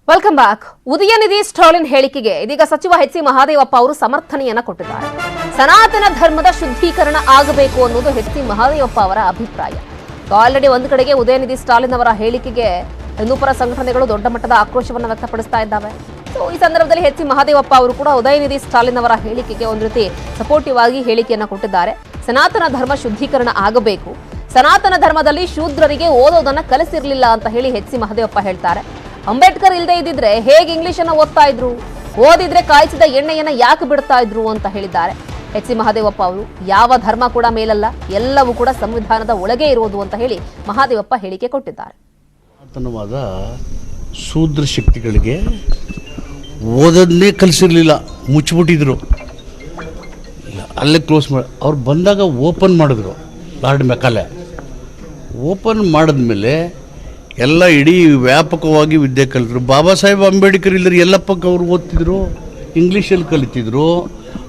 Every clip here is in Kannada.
Welcome back. ಉದಯನಿಧಿ ಸ್ಟಾಲಿನ್ ಹೇಳಿಕೆಗೆ ಇದೀಗ ಸಚಿವ ಎಚ್.ಸಿ. ಮಹದೇವಪ್ಪ ಅವರು ಸಮರ್ಥನೆಯನ್ನ ಕೊಟ್ಟಿದ್ದಾರೆ. ಸನಾತನ ಧರ್ಮದ ಶುದ್ಧೀಕರಣ ಆಗಬೇಕು ಅನ್ನೋದು ಎಚ್.ಸಿ. ಮಹದೇವಪ್ಪ ಅವರ ಅಭಿಪ್ರಾಯ. ಆಲ್ರೆಡಿ ಒಂದು ಕಡೆಗೆ ಉದಯನಿಧಿ ಸ್ಟಾಲಿನ್ ಅವರ ಹೇಳಿಕೆಗೆ ಹಿಂದೂಪರ ಸಂಘಟನೆಗಳು ದೊಡ್ಡ ಮಟ್ಟದ ಆಕ್ರೋಶವನ್ನು ವ್ಯಕ್ತಪಡಿಸ್ತಾ ಇದ್ದಾವೆ. ಈ ಸಂದರ್ಭದಲ್ಲಿ ಎಚ್.ಸಿ. ಮಹದೇವಪ್ಪ ಅವರು ಕೂಡ ಉದಯನಿಧಿ ಸ್ಟಾಲಿನ್ ಅವರ ಹೇಳಿಕೆಗೆ ಒಂದು ರೀತಿ ಸಪೋರ್ಟಿವ್ ಆಗಿ ಹೇಳಿಕೆಯನ್ನ ಕೊಟ್ಟಿದ್ದಾರೆ. ಸನಾತನ ಧರ್ಮ ಶುದ್ಧೀಕರಣ ಆಗಬೇಕು, ಸನಾತನ ಧರ್ಮದಲ್ಲಿ ಶೂದ್ರರಿಗೆ ಓದೋದನ್ನ ಕಲಿಸಿರ್ಲಿಲ್ಲ ಅಂತ ಹೇಳಿ ಎಚ್.ಸಿ. ಮಹದೇವಪ್ಪ ಹೇಳ್ತಾರೆ. ಅಂಬೇಡ್ಕರ್ ಇಲ್ಲದೆ ಇದ್ದಿದ್ರೆ ಹೇಗೆ ಇಂಗ್ಲಿಷ್ ಅನ್ನ ಓದ್ತಾ ಇದ್ರು, ಓದಿದ್ರೆ ಕಾಯಿಸಿದ ಎಣ್ಣೆಯನ್ನ ಯಾಕೆ ಬಿಡ್ತಾ ಇದ್ರು ಅಂತ ಹೇಳಿದ್ದಾರೆ ಎಚ್.ಸಿ. ಮಹದೇವಪ್ಪ ಅವರು. ಯಾವ ಧರ್ಮ ಕೂಡ ಮೇಲಲ್ಲ, ಎಲ್ಲವೂ ಕೂಡ ಸಂವಿಧಾನದ ಒಳಗೆ ಇರುವುದು ಅಂತ ಹೇಳಿ ಮಹದೇವಪ್ಪ ಹೇಳಿಕೆ ಕೊಟ್ಟಿದ್ದಾರೆ. ಸನಾತನವಾದ ಶೂದ್ರ ಶಕ್ತಿಗಳಿಗೆ ಓದೋದನ್ನೇ ಕಲಿಸಿರ್ಲಿಲ್ಲ, ಮುಚ್ಚಿಬಿಟ್ಟಿದ್ರು. ಅಲ್ಲೇ ಕ್ಲೋಸ್ ಮಾಡಿ ಅವ್ರು ಬಂದಾಗ ಓಪನ್ ಮಾಡಿದ್ರು. ಲಾರ್ಡ್ ಮೆಕಾಲೆ ಓಪನ್ ಮಾಡಿದ್ಮೇಲೆ ಎಲ್ಲ ಇಡೀ ವ್ಯಾಪಕವಾಗಿ ವಿದ್ಯೆ ಕಲಿತರು. ಬಾಬಾ ಸಾಹೇಬ್ ಅಂಬೇಡ್ಕರ್ ಇಲ್ಲದ್ರೆ ಎಲ್ಲಪ್ಪಕ್ಕೆ ಅವ್ರು ಓದ್ತಿದ್ರು, ಇಂಗ್ಲೀಷಲ್ಲಿ ಕಲಿತಿದ್ರು,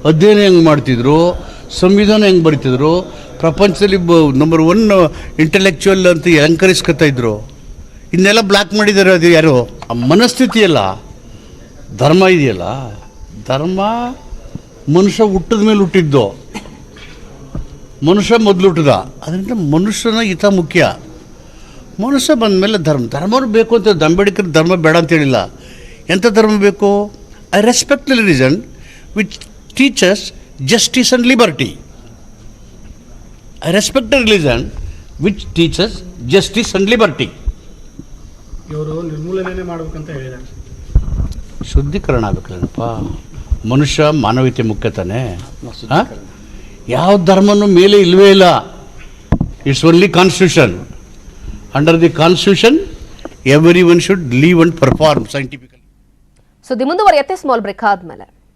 ಅಧ್ಯಯನ ಹೆಂಗೆ ಮಾಡ್ತಿದ್ರು, ಸಂವಿಧಾನ ಹೆಂಗೆ ಬರಿತಿದ್ರು, ಪ್ರಪಂಚದಲ್ಲಿ ನಂಬರ್ 1 ಇಂಟೆಲೆಕ್ಚುವಲ್ ಅಂತ ಅಲಂಕರಿಸ್ಕೊತಾ ಇದ್ರು. ಇನ್ನೆಲ್ಲ ಬ್ಲಾಕ್ ಮಾಡಿದ್ದಾರೆ. ಅದು ಯಾರು ಆ ಮನಸ್ಥಿತಿ ಅಲ್ಲ, ಧರ್ಮ ಇದೆಯಲ್ಲ, ಧರ್ಮ ಮನುಷ್ಯ ಹುಟ್ಟಿದ ಮೇಲೆ ಹುಟ್ಟಿದ್ದು, ಮನುಷ್ಯ ಮೊದಲು ಹುಟ್ಟಿದ. ಅದರಿಂದ ಮನುಷ್ಯನ ಹಿತ ಮುಖ್ಯ. ಮನುಷ್ಯ ಬಂದ ಮೇಲೆ ಧರ್ಮ ಬೇಕು ಅಂತ ಅಂಬೇಡ್ಕರ್ ಧರ್ಮ ಬೇಡ ಅಂತ ಹೇಳಿಲ್ಲ. ಎಂಥ ಧರ್ಮ ಬೇಕು? I respect the religion which teachers justice and liberty. I respect the religion which teachers justice and liberty. ಇವರು ನಿರ್ಮೂಲನೆ ಮಾಡಬೇಕಂತ ಹೇಳಿದ್ದಾರೆ. ಶುದ್ಧೀಕರಣ ಆಗಬೇಕಲ್ಲಪ್ಪ. ಮನುಷ್ಯ ಮಾನವೀಯತೆ ಮುಖ್ಯ ತಾನೆ. ಯಾವ ಧರ್ಮನೂ ಮೇಲೆ ಇಲ್ಲವೇ ಇಲ್ಲ. It's only constitution. Under the constitution, everyone should live and perform scientifically. ಸುದ್ದಿ ಮುಂದುವರಿಯುತ್ತೆ ಸ್ಮಾಲ್ ಬ್ರೇಕ್ ಆದ್ಮೇಲೆ.